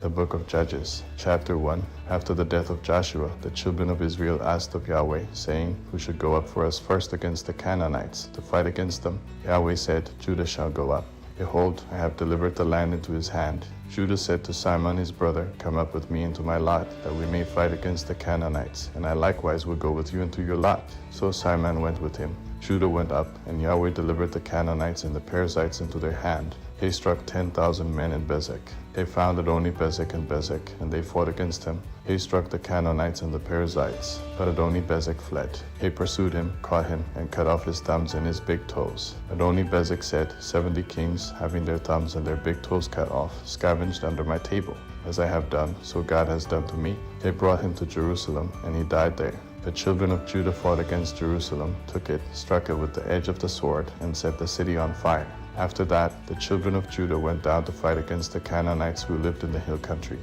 The book of Judges, chapter 1. After the death of Joshua, the children of Israel asked of Yahweh, saying, Who should go up for us first against the Canaanites, to fight against them? Yahweh said, Judah shall go up. Behold, I have delivered the land into his hand. Judah said to Simon his brother, Come up with me into my lot, that we may fight against the Canaanites, and I likewise will go with you into your lot. So Simon went with him. Judah went up, and Yahweh delivered the Canaanites and the Perizzites into their hand. They struck 10,000 men in Bezek. They found Adoni-Bezek in Bezek, and they fought against him. They struck the Canaanites and the Perizzites, but Adoni-Bezek fled. They pursued him, caught him, and cut off his thumbs and his big toes. Adoni-Bezek said, 70 kings, having their thumbs and their big toes cut off, scavenged under my table. As I have done, so God has done to me. They brought him to Jerusalem, and he died there. The children of Judah fought against Jerusalem, took it, struck it with the edge of the sword, and set the city on fire. After that, the children of Judah went down to fight against the Canaanites who lived in the hill country,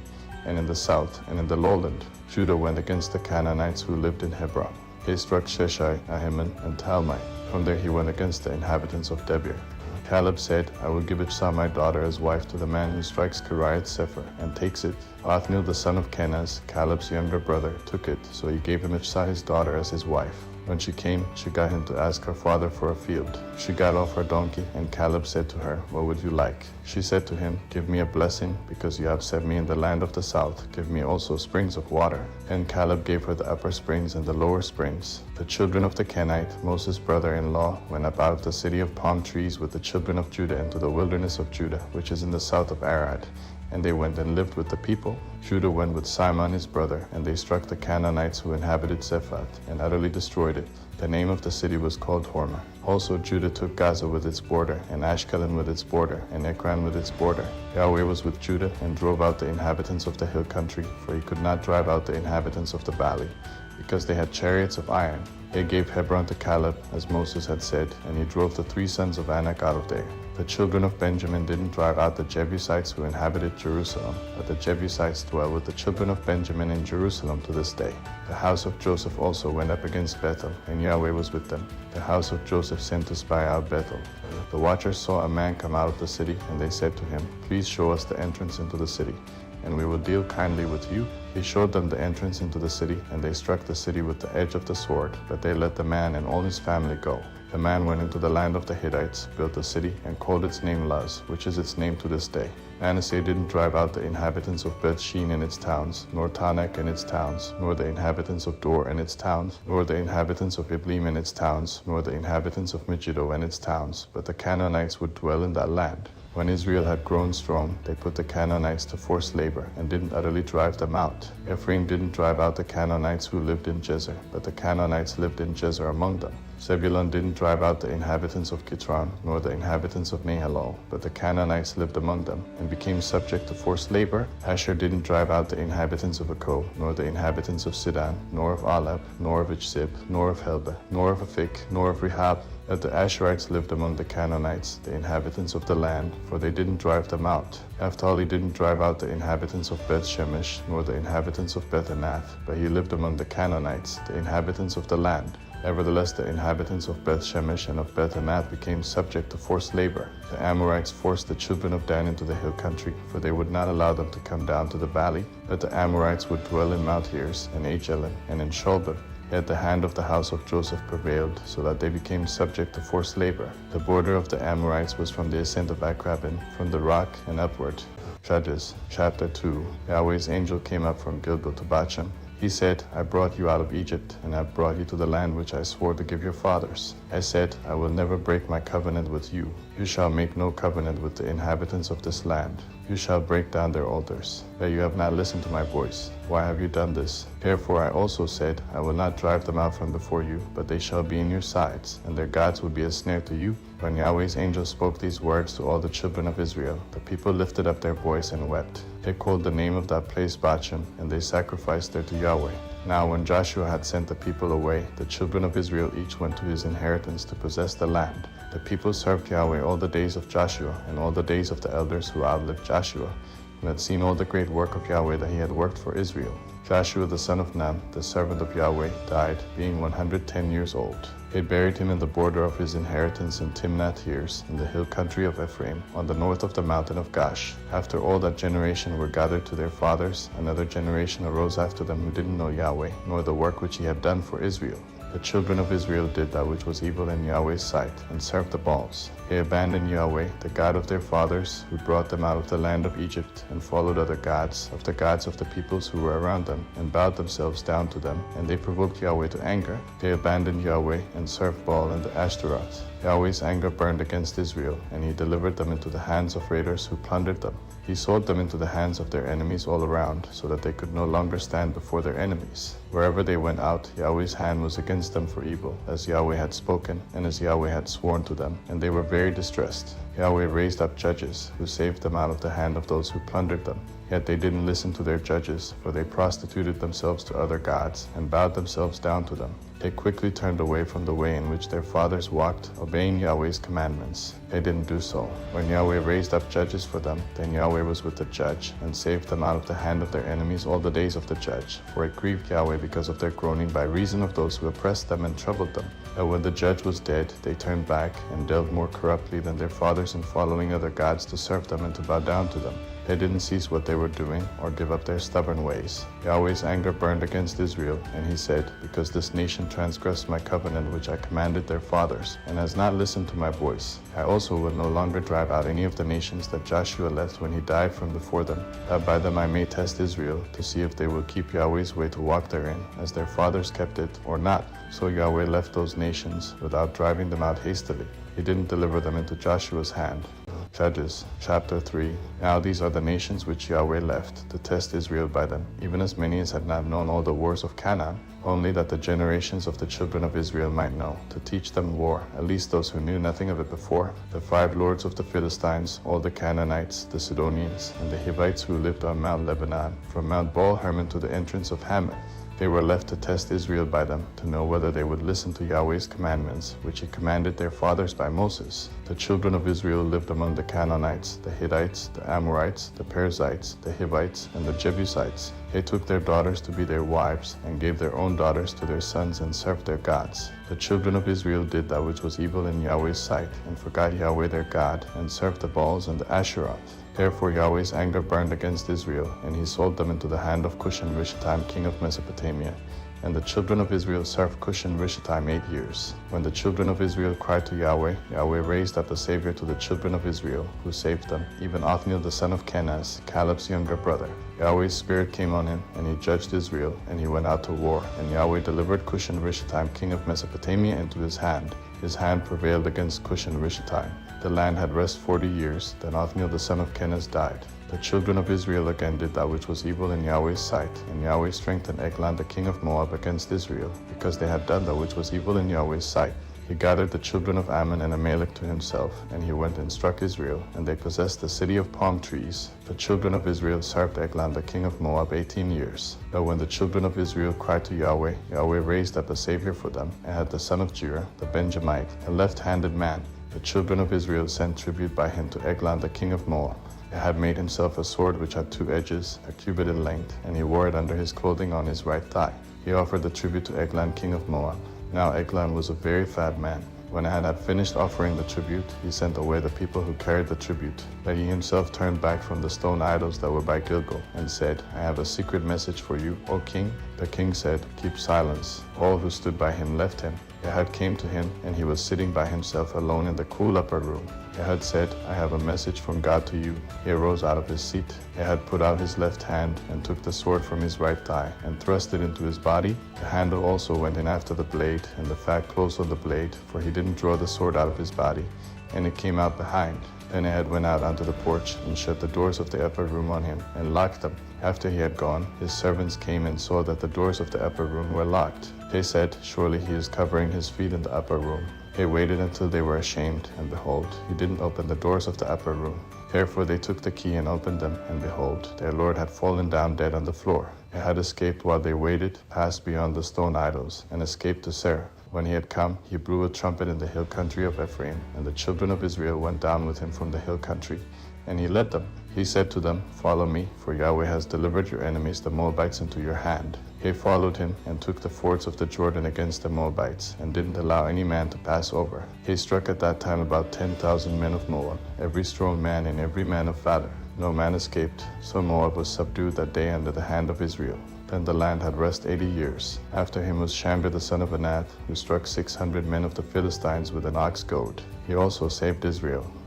and in the south, and in the lowland. Judah went against the Canaanites who lived in Hebron. He struck Sheshai, Ahiman, and Talmai. From there he went against the inhabitants of Debir. Caleb said, I will give Itshah my daughter as wife to the man who strikes Kiriath Sefer, and takes it. Othniel the son of Kenaz, Caleb's younger brother, took it, so he gave him Itshah his daughter as his wife. When she came, she got him to ask her father for a field. She got off her donkey, and Caleb said to her, What would you like? She said to him, Give me a blessing, because you have set me in the land of the south. Give me also springs of water. And Caleb gave her the upper springs and the lower springs. The children of the Kenite, Moses' brother-in-law, went up out of the city of palm trees with the children of Judah into the wilderness of Judah, which is in the south of Arad. And they went and lived with the people. Judah went with Simon his brother, and they struck the Canaanites who inhabited Sephat, and utterly destroyed it. The name of the city was called Hormah. Also Judah took Gaza with its border, and Ashkelon with its border, and Ekron with its border. Yahweh was with Judah, and drove out the inhabitants of the hill country, for he could not drive out the inhabitants of the valley, because they had chariots of iron. He gave Hebron to Caleb, as Moses had said, and he drove the 3 sons of Anak out of there. The children of Benjamin didn't drive out the Jebusites who inhabited Jerusalem, but the Jebusites dwell with the children of Benjamin in Jerusalem to this day. The house of Joseph also went up against Bethel, and Yahweh was with them. The house of Joseph sent to spy out Bethel. The watchers saw a man come out of the city, and they said to him, Please show us the entrance into the city, and we will deal kindly with you. He showed them the entrance into the city, and they struck the city with the edge of the sword, but they let the man and all his family go. The man went into the land of the Hittites, built a city, and called its name Luz, which is its name to this day. Manasseh didn't drive out the inhabitants of Beth-shean and its towns, nor Tanakh and its towns, nor the inhabitants of Dor and its towns, nor the inhabitants of Iblim and its towns, nor the inhabitants of Megiddo and its towns, but the Canaanites would dwell in that land. When Israel had grown strong, they put the Canaanites to forced labor, and didn't utterly drive them out. Ephraim didn't drive out the Canaanites who lived in Jezer, but the Canaanites lived in Jezer among them. Zebulun didn't drive out the inhabitants of Kitron, nor the inhabitants of Nahalol, but the Canaanites lived among them, and became subject to forced labor. Asher didn't drive out the inhabitants of Akko, nor the inhabitants of Sidon, nor of Alab, nor of Ichzib, nor of Helbah, nor of Aphik, nor of Rehob. But the Asherites lived among the Canaanites, the inhabitants of the land, for they didn't drive them out. Naphtali didn't drive out the inhabitants of Beth-Shemesh, nor the inhabitants of Beth-Anath, but he lived among the Canaanites, the inhabitants of the land. Nevertheless, the inhabitants of Beth-Shemesh and of Beth-Anath became subject to forced labor. The Amorites forced the children of Dan into the hill country, for they would not allow them to come down to the valley. But the Amorites would dwell in Mount Heres, and Aijalon, and in Sholbah. Yet the hand of the house of Joseph prevailed, so that they became subject to forced labor. The border of the Amorites was from the ascent of Akrabim, from the rock and upward. Judges, chapter 2. Yahweh's angel came up from Gilgal to Bachem. He said, I brought you out of Egypt, and have brought you to the land which I swore to give your fathers. I said, I will never break my covenant with you. You shall make no covenant with the inhabitants of this land. You shall break down their altars. But you have not listened to my voice. Why have you done this? Therefore I also said, I will not drive them out from before you, but they shall be in your sides, and their gods will be a snare to you. When Yahweh's angel spoke these words to all the children of Israel, the people lifted up their voice and wept. They called the name of that place Bachem, and they sacrificed there to Yahweh. Now when Joshua had sent the people away, the children of Israel each went to his inheritance to possess the land. The people served Yahweh all the days of Joshua, and all the days of the elders who outlived Joshua, who had seen all the great work of Yahweh that he had worked for Israel. Joshua the son of Nun, the servant of Yahweh, died, being 110 years old. They buried him in the border of his inheritance in Timnath-Heres, in the hill country of Ephraim, on the north of the mountain of Gash. After all that generation were gathered to their fathers, another generation arose after them who didn't know Yahweh, nor the work which he had done for Israel. The children of Israel did that which was evil in Yahweh's sight, and served the Baals. They abandoned Yahweh, the God of their fathers, who brought them out of the land of Egypt, and followed other gods, of the gods of the peoples who were around them, and bowed themselves down to them, and they provoked Yahweh to anger. They abandoned Yahweh, and served Baal and the Ashtaroth. Yahweh's anger burned against Israel, and he delivered them into the hands of raiders who plundered them. He sold them into the hands of their enemies all around, so that they could no longer stand before their enemies. Wherever they went out, Yahweh's hand was against them for evil, as Yahweh had spoken, and as Yahweh had sworn to them, and they were very distressed. Yahweh raised up judges, who saved them out of the hand of those who plundered them. Yet they didn't listen to their judges, for they prostituted themselves to other gods, and bowed themselves down to them. They quickly turned away from the way in which their fathers walked, obeying Yahweh's commandments. They didn't do so. When Yahweh raised up judges for them, then Yahweh was with the judge, and saved them out of the hand of their enemies all the days of the judge. For it grieved Yahweh because of their groaning by reason of those who oppressed them and troubled them. But when the judge was dead, they turned back, and dealt more corruptly than their fathers in following other gods to serve them and to bow down to them. They didn't cease what they were doing, or give up their stubborn ways. Yahweh's anger burned against Israel, and he said, Because this nation transgressed my covenant which I commanded their fathers, and has not listened to my voice, I also will no longer drive out any of the nations that Joshua left when he died from before them, that by them I may test Israel, to see if they will keep Yahweh's way to walk therein, as their fathers kept it, or not. So Yahweh left those nations, without driving them out hastily. He didn't deliver them into Joshua's hand. Judges, chapter 3. Now these are the nations which Yahweh left, to test Israel by them, even as many as had not known all the wars of Canaan, only that the generations of the children of Israel might know, to teach them war, at least those who knew nothing of it before. The 5 lords of the Philistines, all the Canaanites, the Sidonians, and the Hivites who lived on Mount Lebanon, from Mount Baal-Hermon to the entrance of Hamath. They were left to test Israel by them, to know whether they would listen to Yahweh's commandments, which he commanded their fathers by Moses. The children of Israel lived among the Canaanites, the Hittites, the Amorites, the Perizzites, the Hivites, and the Jebusites. They took their daughters to be their wives, and gave their own daughters to their sons, and served their gods. The children of Israel did that which was evil in Yahweh's sight, and forgot Yahweh their God, and served the Baals and the Asheroth. Therefore Yahweh's anger burned against Israel, and he sold them into the hand of Cushan-Rishathaim, king of Mesopotamia. And the children of Israel served Cushan-Rishathaim 8 years. When the children of Israel cried to Yahweh, Yahweh raised up a Savior to the children of Israel, who saved them, even Othniel the son of Kenaz, Caleb's younger brother. Yahweh's spirit came on him, and he judged Israel, and he went out to war. And Yahweh delivered Cushan-Rishathaim, king of Mesopotamia, into his hand. His hand prevailed against Cushan-Rishathaim. The land had rest 40 years. Then Othniel the son of Kenaz died. The children of Israel again did that which was evil in Yahweh's sight, and Yahweh strengthened Eglon the king of Moab against Israel, because they had done that which was evil in Yahweh's sight. He gathered the children of Ammon and Amalek to himself, and he went and struck Israel, and they possessed the city of palm trees. The children of Israel served Eglon the king of Moab 18 years. But when the children of Israel cried to Yahweh, Yahweh raised up a Savior for them, and had the son of Jerah, the Benjamite, a left-handed man. The children of Israel sent tribute by him to Eglon the king of Moab. He had made himself a sword which had 2 edges, a cubit in length, and he wore it under his clothing on his right thigh. He offered the tribute to Eglon king of Moab. Now Eglon was a very fat man. When he had finished offering the tribute, he sent away the people who carried the tribute. But he himself turned back from the stone idols that were by Gilgal, and said, I have a secret message for you, O king. The king said, Keep silence. All who stood by him left him. Ehud came to him, and he was sitting by himself alone in the cool upper room. Ehud said, I have a message from God to you. He arose out of his seat. Ehud put out his left hand, and took the sword from his right thigh, and thrust it into his body. The handle also went in after the blade, and the fat close on the blade, for he didn't draw the sword out of his body, and it came out behind. Then Ehud went out onto the porch, and shut the doors of the upper room on him, and locked them. After he had gone, his servants came and saw that the doors of the upper room were locked. They said, Surely he is covering his feet in the upper room. They waited until they were ashamed, and behold, he didn't open the doors of the upper room. Therefore they took the key and opened them, and behold, their lord had fallen down dead on the floor. He had escaped while they waited, passed beyond the stone idols, and escaped to Seir. When he had come, he blew a trumpet in the hill country of Ephraim, and the children of Israel went down with him from the hill country. and he led them. He said to them, "Follow me, for Yahweh has delivered your enemies, the Moabites, into your hand." They followed him and took the fords of the Jordan against the Moabites, and didn't allow any man to pass over. He struck at that time about 10,000 men of Moab, every strong man and every man of valor. No man escaped, so Moab was subdued that day under the hand of Israel. Then the land had rest 80 years. After him was Shamgar the son of Anath, who struck 600 men of the Philistines with an ox goad. He also saved Israel.